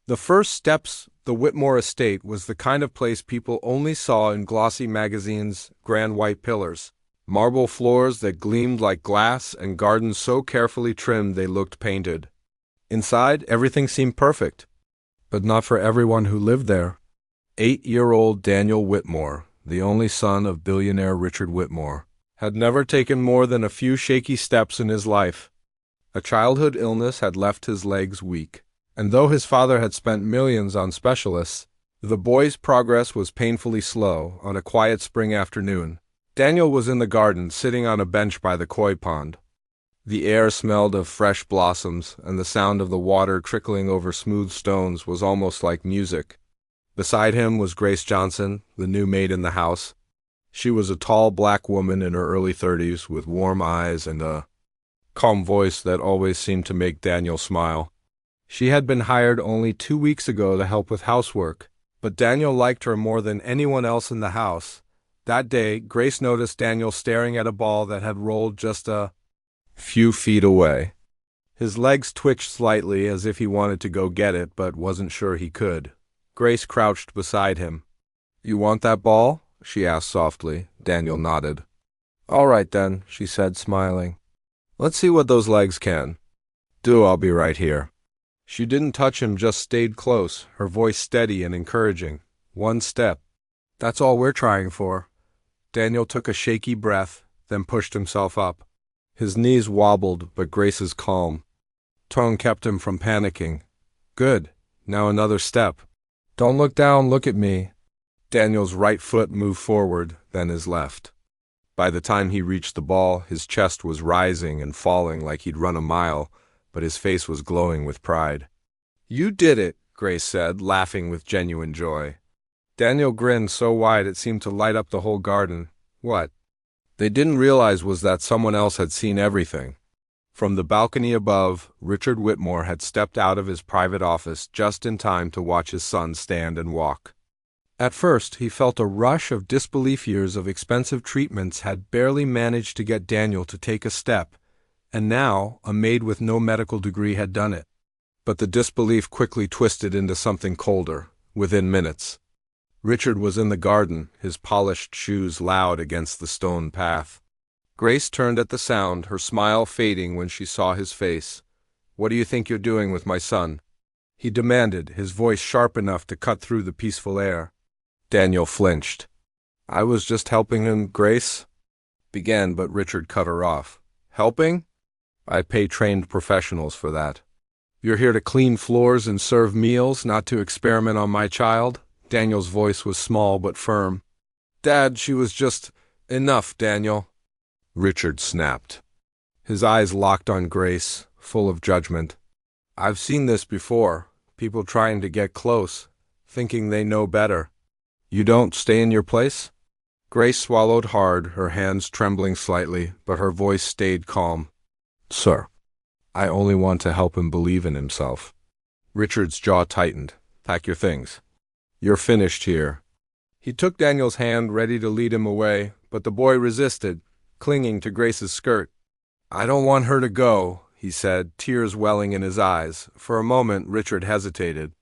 The first steps, the Whitmore estate, was the kind of place people only saw in glossy magazines, grand white pillars, marble floors that gleamed like glass, and gardens so carefully trimmed they looked painted. Inside, everything seemed perfect, but not for everyone who lived there. 8-year-old Daniel Whitmore, the only son of billionaire Richard Whitmore, had never taken more than a few shaky steps in his life. A childhood illness had left his legs weak, and though his father had spent millions on specialists, the boy's progress was painfully slow. On a quiet spring afternoon, Daniel was in the garden, sitting on a bench by the koi pond. The air smelled of fresh blossoms, and the sound of the water trickling over smooth stones was almost like music. Beside him was Grace Johnson, the new maid in the house. She was a tall black woman in her early 30s, with warm eyes and a calm voice that always seemed to make Daniel smile. She had been hired only 2 weeks ago to help with housework, but Daniel liked her more than anyone else in the house. That day, Grace noticed Daniel staring at a ball that had rolled just a few feet away. His legs twitched slightly as if he wanted to go get it, but wasn't sure he could. Grace crouched beside him. "You want that ball?" she asked softly. Daniel nodded. "All right then," she said, smiling. "Let's see what those legs can do. I'll be right here." She didn't touch him, just stayed close, her voice steady and encouraging. "One step. That's all we're trying for." Daniel took a shaky breath, then pushed himself up. His knees wobbled, but Grace's calm tone kept him from panicking. "Good. Now another step. Don't look down, look at me." Daniel's right foot moved forward, then his left. By the time he reached the ball, his chest was rising and falling like he'd run a mile, but his face was glowing with pride. "You did it," Grace said, laughing with genuine joy. Daniel grinned so wide it seemed to light up the whole garden. What they didn't realize was that someone else had seen everything. From the balcony above, Richard Whitmore had stepped out of his private office just in time to watch his son stand and walk. At first, he felt a rush of disbelief. Years of expensive treatments had barely managed to get Daniel to take a step, and now a maid with no medical degree had done it. But the disbelief quickly twisted into something colder. Within minutes, Richard was in the garden, his polished shoes loud against the stone path. Grace turned at the sound, her smile fading when she saw his face. "What do you think you're doing with my son?" he demanded, his voice sharp enough to cut through the peaceful air. Daniel flinched. "I was just helping him," Grace began, but Richard cut her off. "Helping? I pay trained professionals for that. You're here to clean floors and serve meals, not to experiment on my child." Daniel's voice was small but firm. "Dad, she was just—" "Enough, Daniel," Richard snapped. His eyes locked on Grace, full of judgment. "I've seen this before, people trying to get close, thinking they know better. You don't stay in your place?" Grace swallowed hard, her hands trembling slightly, but her voice stayed calm. "Sir, I only want to help him believe in himself." Richard's jaw tightened. "Pack your things. You're finished here." He took Daniel's hand, ready to lead him away, but the boy resisted, clinging to Grace's skirt. "I don't want her to go," he said, tears welling in his eyes. For a moment, Richard hesitated.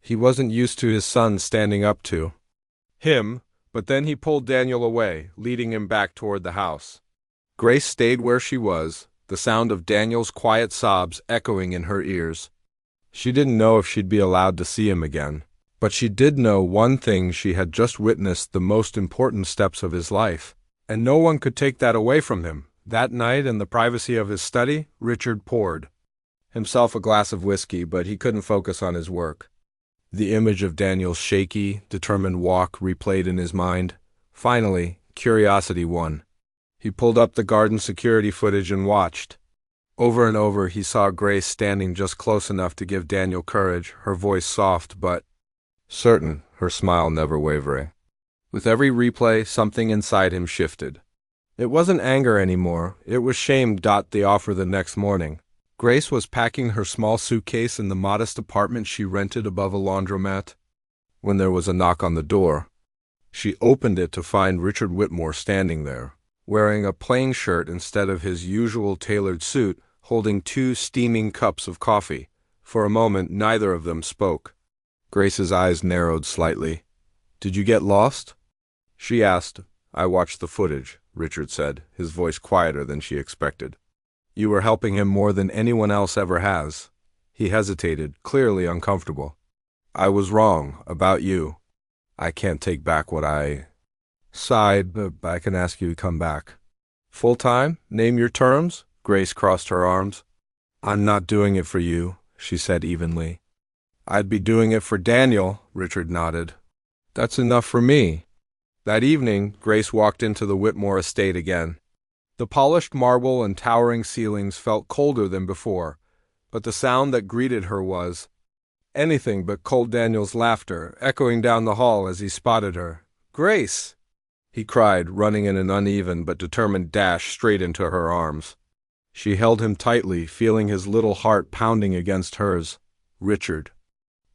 He wasn't used to his son standing up to him, but then he pulled Daniel away, leading him back toward the house. Grace stayed where she was, the sound of Daniel's quiet sobs echoing in her ears. She didn't know if she'd be allowed to see him again, but she did know one thing: she had just witnessed the most important steps of his life, and no one could take that away from him. That night, in the privacy of his study, Richard poured himself a glass of whiskey, but he couldn't focus on his work. The image of Daniel's shaky, determined walk replayed in his mind. Finally, curiosity won. He pulled up the garden security footage and watched. Over and over, he saw Grace standing just close enough to give Daniel courage, her voice soft but certain, her smile never wavering. With every replay, something inside him shifted. It wasn't anger anymore, it was shame. The offer the next morning. Grace was packing her small suitcase in the modest apartment she rented above a laundromat, when there was a knock on the door. She opened it to find Richard Whitmore standing there, wearing a plain shirt instead of his usual tailored suit, holding 2 steaming cups of coffee. For a moment, neither of them spoke. Grace's eyes narrowed slightly. Did you get lost? She asked. I watched the footage, Richard said, his voice quieter than she expected. You were helping him more than anyone else ever has. He hesitated, clearly uncomfortable. I was wrong about you. I can't take back what I sighed, but I can ask you to come back. Full time? Name your terms? Grace crossed her arms. I'm not doing it for you, she said evenly. I'd be doing it for Daniel, Richard nodded. That's enough for me. That evening, Grace walked into the Whitmore estate again. The polished marble and towering ceilings felt colder than before, but the sound that greeted her was anything but cold Daniel's laughter, echoing down the hall as he spotted her. Grace! He cried, running in an uneven but determined dash straight into her arms. She held him tightly, feeling his little heart pounding against hers. Richard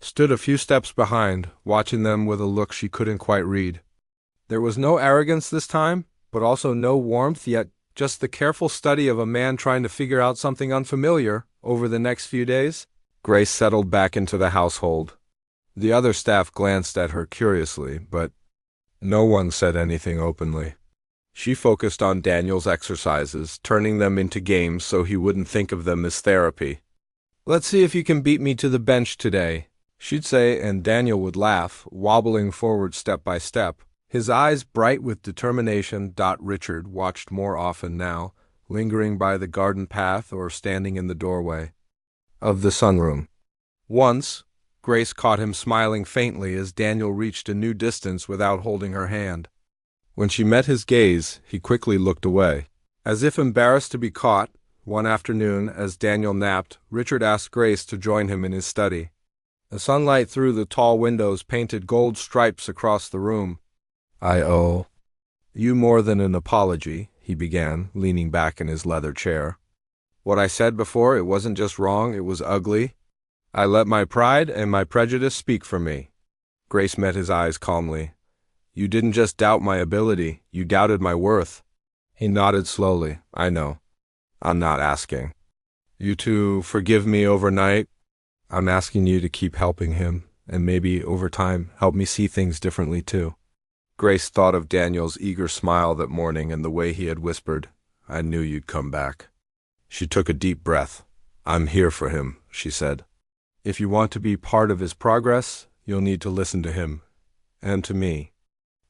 stood a few steps behind, watching them with a look she couldn't quite read. There was no arrogance this time, but also no warmth, yet just the careful study of a man trying to figure out something unfamiliar over the next few days. Grace settled back into the household. The other staff glanced at her curiously, but no one said anything openly. She focused on Daniel's exercises, turning them into games so he wouldn't think of them as therapy. Let's see if you can beat me to the bench today, she'd say, and Daniel would laugh, wobbling forward step by step. His eyes bright with determination. Richard watched more often now, lingering by the garden path or standing in the doorway of the sunroom. Once, Grace caught him smiling faintly as Daniel reached a new distance without holding her hand. When she met his gaze, he quickly looked away. As if embarrassed to be caught, one afternoon, as Daniel napped, Richard asked Grace to join him in his study. The sunlight through the tall windows painted gold stripes across the room. I owe you more than an apology, he began, leaning back in his leather chair. What I said before, it wasn't just wrong, it was ugly. I let my pride and my prejudice speak for me. Grace met his eyes calmly. You didn't just doubt my ability, you doubted my worth. He nodded slowly. I know. I'm not asking you to forgive me overnight. I'm asking you to keep helping him, and maybe, over time, help me see things differently too. Grace thought of Daniel's eager smile that morning and the way he had whispered, I knew you'd come back. She took a deep breath. I'm here for him, she said. If you want to be part of his progress, you'll need to listen to him. And to me.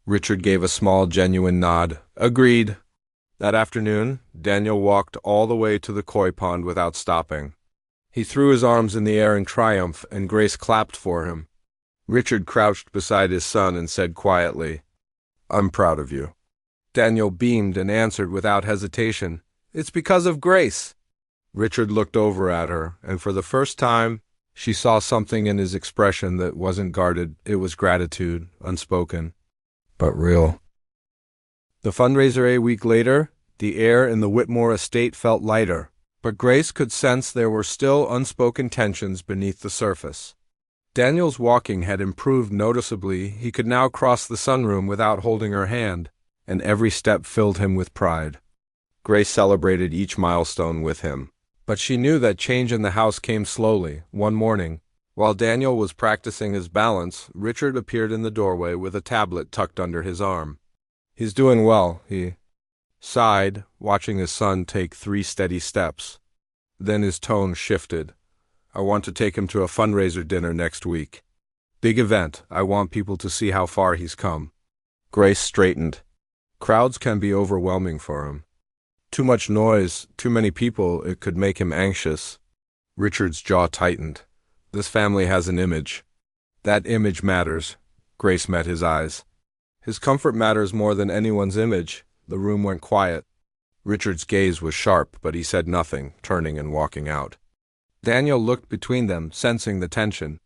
Richard gave a small, genuine nod. Agreed. That afternoon, Daniel walked all the way to the koi pond without stopping. He threw his arms in the air in triumph, and Grace clapped for him. Richard crouched beside his son and said quietly, I'm proud of you. Daniel beamed and answered without hesitation, It's because of Grace. Richard looked over at her, and for the first time, she saw something in his expression that wasn't guarded. It was gratitude, unspoken, but real. The fundraiser a week later, the air in the Whitmore estate felt lighter, but Grace could sense there were still unspoken tensions beneath the surface. Daniel's walking had improved noticeably. He could now cross the sunroom without holding her hand, and every step filled him with pride. Grace celebrated each milestone with him. But she knew that change in the house came slowly. One morning, while Daniel was practicing his balance, Richard appeared in the doorway with a tablet tucked under his arm. He's doing well, he sighed, watching his son take 3 steady steps. Then his tone shifted. I want to take him to a fundraiser dinner next week. Big event. I want people to see how far he's come. Grace straightened. Crowds can be overwhelming for him. Too much noise, too many people, it could make him anxious. Richard's jaw tightened. This family has an image. That image matters. Grace met his eyes. His comfort matters more than anyone's image. The room went quiet. Richard's gaze was sharp, but he said nothing, turning and walking out. Daniel looked between them, sensing the tension.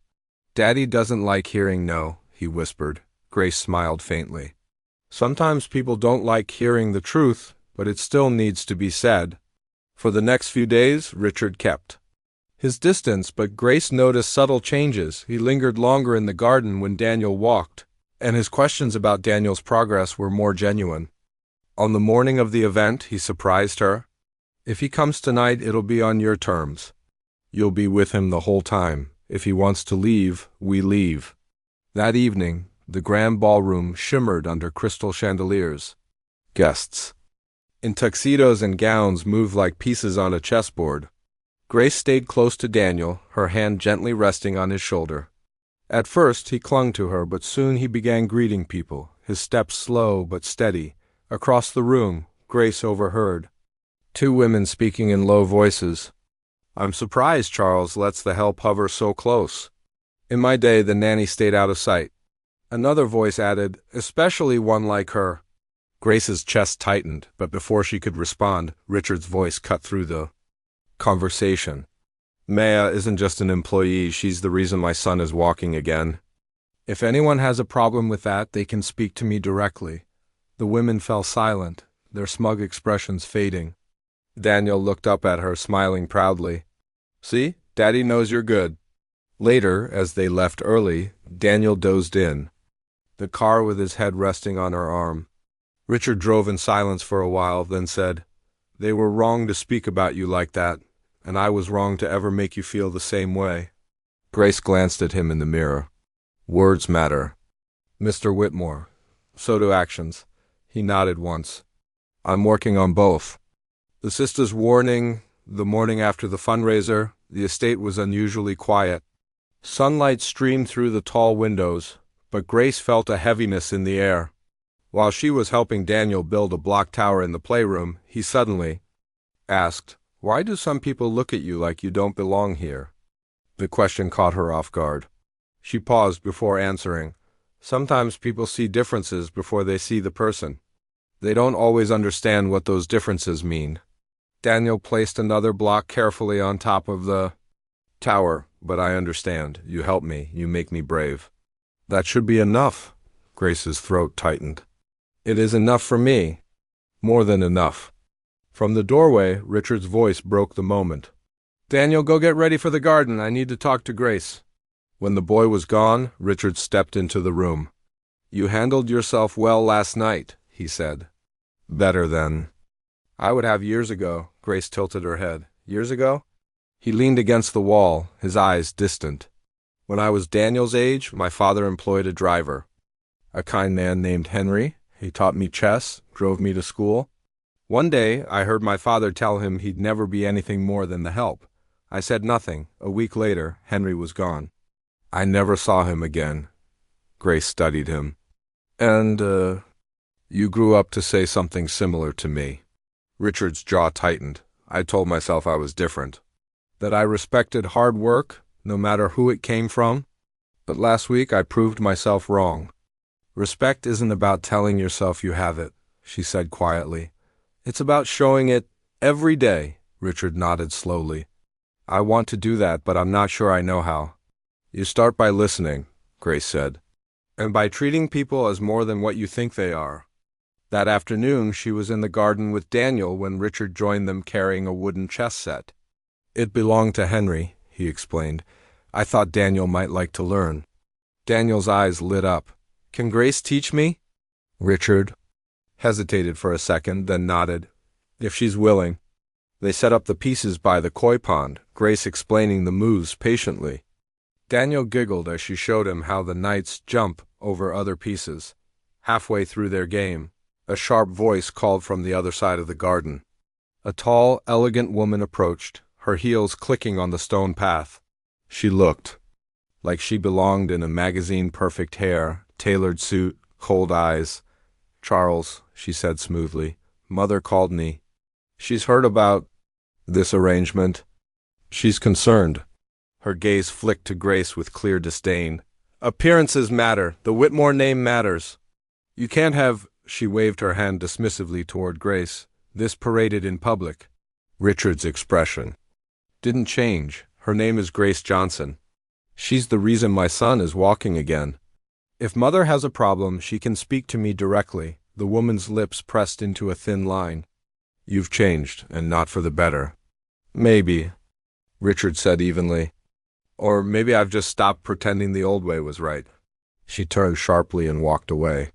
Daddy doesn't like hearing no, he whispered. Grace smiled faintly. Sometimes people don't like hearing the truth, but it still needs to be said. For the next few days, Richard kept his distance, but Grace noticed subtle changes. He lingered longer in the garden when Daniel walked, and his questions about Daniel's progress were more genuine. On the morning of the event, he surprised her. If he comes tonight, it'll be on your terms. You'll be with him the whole time. If he wants to leave, we leave. That evening, the grand ballroom shimmered under crystal chandeliers. Guests, in tuxedos and gowns, moved like pieces on a chessboard. Grace stayed close to Daniel, her hand gently resting on his shoulder. At first he clung to her, but soon he began greeting people, his steps slow but steady. Across the room, Grace overheard two women speaking in low voices. "I'm surprised Charles lets the help hover so close. In my day, the nanny stayed out of sight." Another voice added, "Especially one like her." Grace's chest tightened, but before she could respond, Richard's voice cut through the conversation. "Maya isn't just an employee, she's the reason my son is walking again. If anyone has a problem with that, they can speak to me directly." The women fell silent, their smug expressions fading. Daniel looked up at her, smiling proudly. "See, Daddy knows you're good." Later, as they left early, Daniel dozed in, the car with his head resting on her arm. Richard drove in silence for a while, then said, "They were wrong to speak about you like that, and I was wrong to ever make you feel the same way." Grace glanced at him in the mirror. "Words matter, Mr. Whitmore. So do actions." He nodded once. "I'm working on both." The sister's warning, the morning after the fundraiser, the estate was unusually quiet. Sunlight streamed through the tall windows, but Grace felt a heaviness in the air. While she was helping Daniel build a block tower in the playroom, he suddenly asked, "Why do some people look at you like you don't belong here?" The question caught her off guard. She paused before answering. "Sometimes people see differences before they see the person. They don't always understand what those differences mean." Daniel placed another block carefully on top of the tower. "But I understand. You help me. You make me brave." "That should be enough." Grace's throat tightened. "It is enough for me. More than enough." From the doorway, Richard's voice broke the moment. "Daniel, go get ready for the garden. I need to talk to Grace." When the boy was gone, Richard stepped into the room. "You handled yourself well last night," he said. "Better than I would have years ago." Grace tilted her head. "Years ago?" He leaned against the wall, his eyes distant. "When I was Daniel's age, my father employed a driver. A kind man named Henry. He taught me chess, drove me to school. One day, I heard my father tell him he'd never be anything more than the help. I said nothing. A week later, Henry was gone. I never saw him again." Grace studied him. "And, you grew up to say something similar to me." Richard's jaw tightened. I told myself I was different. That I respected hard work, no matter who it came from. But last week I proved myself wrong. "Respect isn't about telling yourself you have it," she said quietly. "It's about showing it every day." Richard nodded slowly. "I want to do that, but I'm not sure I know how." "You start by listening," Grace said, "and by treating people as more than what you think they are." That afternoon she was in the garden with Daniel when Richard joined them carrying a wooden chess set. "It belonged to Henry," he explained. "I thought Daniel might like to learn." Daniel's eyes lit up. "Can Grace teach me?" Richard hesitated for a second, then nodded. "If she's willing." They set up the pieces by the koi pond, Grace explaining the moves patiently. Daniel giggled as she showed him how the knights jump over other pieces. Halfway through their game, a sharp voice called from the other side of the garden. A tall, elegant woman approached, her heels clicking on the stone path. She looked like she belonged in a magazine. Perfect hair, tailored suit, cold eyes. "Charles," she said smoothly, "Mother called me. She's heard about this arrangement. She's concerned." Her gaze flicked to Grace with clear disdain. "Appearances matter. The Whitmore name matters. You can't have—" She waved her hand dismissively toward Grace. "This paraded in public." Richard's expression didn't change. "Her name is Grace Johnson. She's the reason my son is walking again. If Mother has a problem, she can speak to me directly." The woman's lips pressed into a thin line. "You've changed, and not for the better." "Maybe," Richard said evenly. "Or maybe I've just stopped pretending the old way was right." She turned sharply and walked away.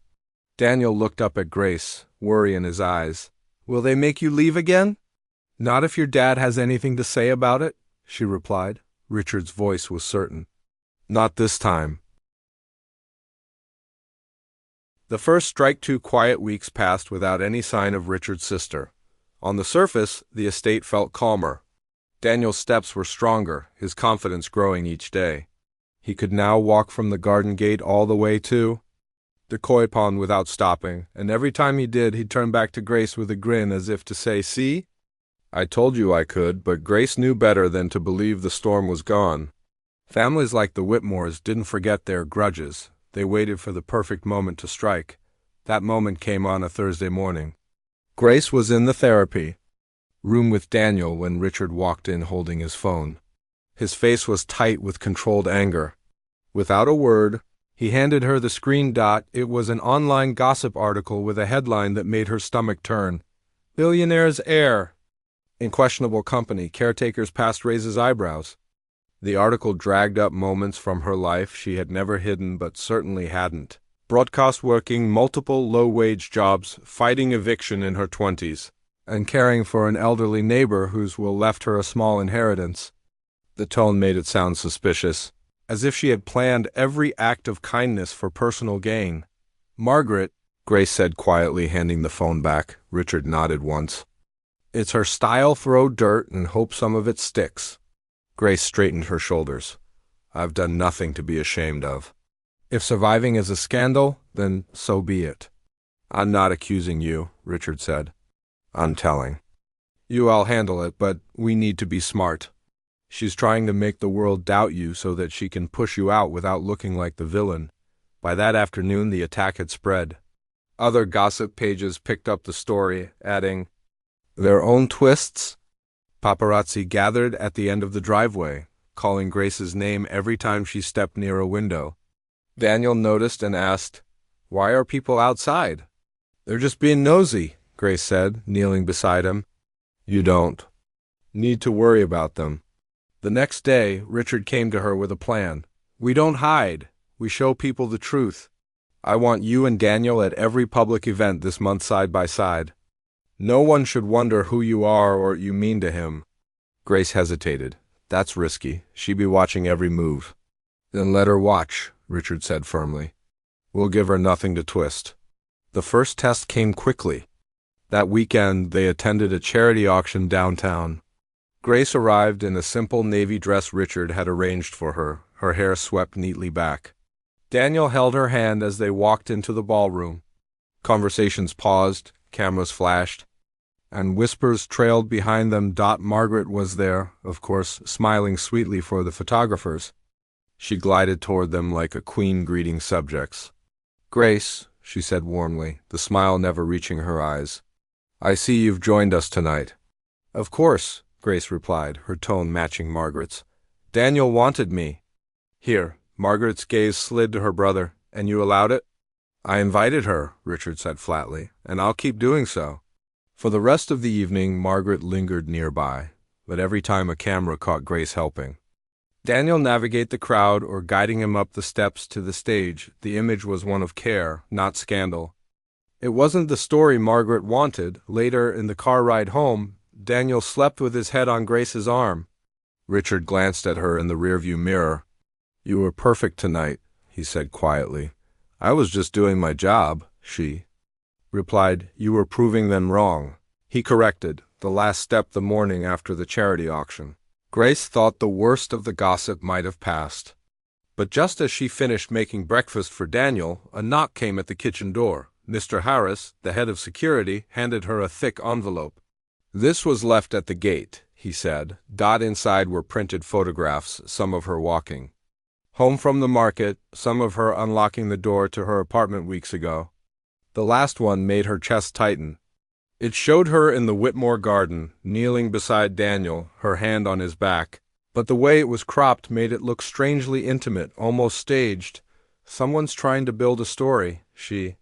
Daniel looked up at Grace, worry in his eyes. "Will they make you leave again?" "Not if your dad has anything to say about it," she replied. Richard's voice was certain. Not this time. The first strike-two quiet weeks passed without any sign of Richard's sister. On the surface, the estate felt calmer. Daniel's steps were stronger, his confidence growing each day. He could now walk from the garden gate all the way to the koi pond without stopping, and every time he did, he'd turn back to Grace with a grin as if to say, "See? I told you I could," but Grace knew better than to believe the storm was gone. Families like the Whitmores didn't forget their grudges. They waited for the perfect moment to strike. That moment came on a Thursday morning. Grace was in the therapy room with Daniel when Richard walked in holding his phone. His face was tight with controlled anger. Without a word, he handed her the screen. It was an online gossip article with a headline that made her stomach turn. "Billionaire's heir. In questionable company, caretakers past raises eyebrows." The article dragged up moments from her life she had never hidden but certainly hadn't. Broadcast working multiple low-wage jobs, fighting eviction in her 20s, and caring for an elderly neighbor whose will left her a small inheritance. The tone made it sound suspicious, as if she had planned every act of kindness for personal gain. "Margaret," Grace said quietly, handing the phone back. Richard nodded once. "It's her style, throw dirt and hope some of it sticks." Grace straightened her shoulders. "I've done nothing to be ashamed of. If surviving is a scandal, then so be it." "I'm not accusing you," Richard said. "I'm telling. I'll handle it, but we need to be smart. She's trying to make the world doubt you so that she can push you out without looking like the villain." By that afternoon, the attack had spread. Other gossip pages picked up the story, adding their own twists. Paparazzi gathered at the end of the driveway, calling Grace's name every time she stepped near a window. Daniel noticed and asked, "Why are people outside?" "They're just being nosy," Grace said, kneeling beside him. "You don't need to worry about them." The next day, Richard came to her with a plan. "We don't hide. We show people the truth. I want you and Daniel at every public event this month side by side. No one should wonder who you are or what you mean to him." Grace hesitated. "That's risky. She'd be watching every move." "Then let her watch," Richard said firmly. "We'll give her nothing to twist." The first test came quickly. That weekend, they attended a charity auction downtown. Grace arrived in a simple navy dress Richard had arranged for her, her hair swept neatly back. Daniel held her hand as they walked into the ballroom. Conversations paused, cameras flashed, and whispers trailed behind them. Margaret was there, of course, smiling sweetly for the photographers. She glided toward them like a queen greeting subjects. "Grace," she said warmly, the smile never reaching her eyes. "I see you've joined us tonight." "Of course," Grace replied, her tone matching Margaret's. "Daniel wanted me." "Here." Margaret's gaze slid to her brother. "And you allowed it?" "I invited her," Richard said flatly, "and I'll keep doing so." For the rest of the evening, Margaret lingered nearby, but every time a camera caught Grace helping Daniel navigate the crowd or guiding him up the steps to the stage, the image was one of care, not scandal. It wasn't the story Margaret wanted. Later, in the car ride home, Daniel slept with his head on Grace's arm. Richard glanced at her in the rearview mirror. "You were perfect tonight," he said quietly. "I was just doing my job," she replied. "You were proving them wrong." He corrected, the last step the morning after the charity auction. Grace thought the worst of the gossip might have passed. But just as she finished making breakfast for Daniel, a knock came at the kitchen door. Mr. Harris, the head of security, handed her a thick envelope. "This was left at the gate," he said. Inside were printed photographs, some of her walking home from the market, some of her unlocking the door to her apartment weeks ago. The last one made her chest tighten. It showed her in the Whitmore garden, kneeling beside Daniel, her hand on his back. But the way it was cropped made it look strangely intimate, almost staged. "Someone's trying to build a story," she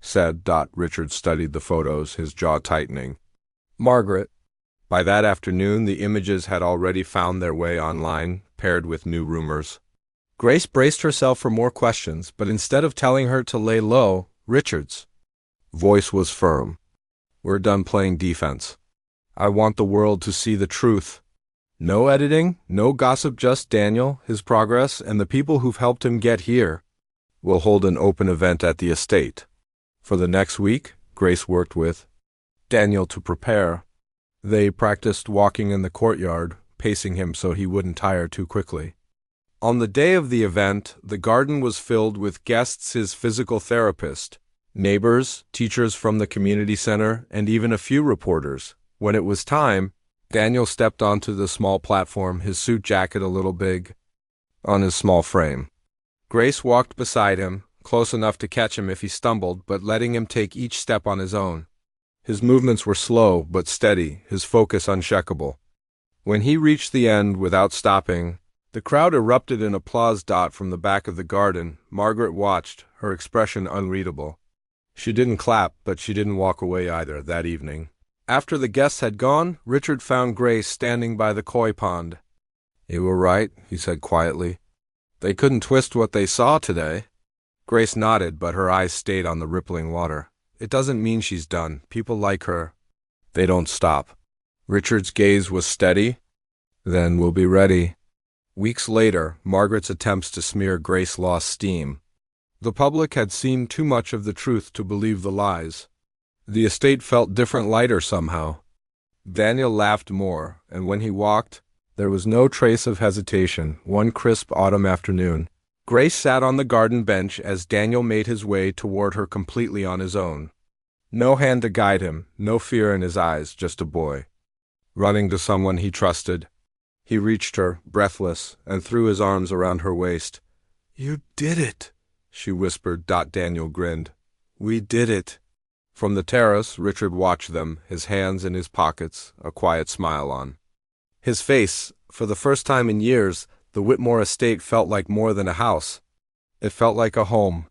said. Richard studied the photos, his jaw tightening. "Margaret." By that afternoon, the images had already found their way online, paired with new rumors. Grace braced herself for more questions, but instead of telling her to lay low, Richard's voice was firm. "We're done playing defense. I want the world to see the truth." No editing, no gossip, just Daniel, his progress, and the people who've helped him get here. We'll hold an open event at the estate. For the next week, Grace worked with Daniel to prepare. They practiced walking in the courtyard, pacing him so he wouldn't tire too quickly. On the day of the event, the garden was filled with guests, his physical therapist, neighbors, teachers from the community center, and even a few reporters. When it was time, Daniel stepped onto the small platform, his suit jacket a little big on his small frame. Grace walked beside him, close enough to catch him if he stumbled, but letting him take each step on his own. His movements were slow but steady, his focus unshakable. When he reached the end without stopping, the crowd erupted in applause. From the back of the garden, Margaret watched, her expression unreadable. She didn't clap, but she didn't walk away either that evening. After the guests had gone, Richard found Grace standing by the koi pond. "You were right," he said quietly. "They couldn't twist what they saw today." Grace nodded, but her eyes stayed on the rippling water. "It doesn't mean she's done. People like her. They don't stop." Richard's gaze was steady. "Then we'll be ready." Weeks later, Margaret's attempts to smear Grace lost steam. The public had seen too much of the truth to believe the lies. The estate felt different, lighter somehow. Daniel laughed more, and when he walked, there was no trace of hesitation. One crisp autumn afternoon, Grace sat on the garden bench as Daniel made his way toward her completely on his own. No hand to guide him, no fear in his eyes, just a boy. Running to someone he trusted. He reached her, breathless, and threw his arms around her waist. "You did it," she whispered. Daniel grinned. "We did it." From the terrace, Richard watched them, his hands in his pockets, a quiet smile on his face. For the first time in years, the Whitmore estate felt like more than a house. It felt like a home,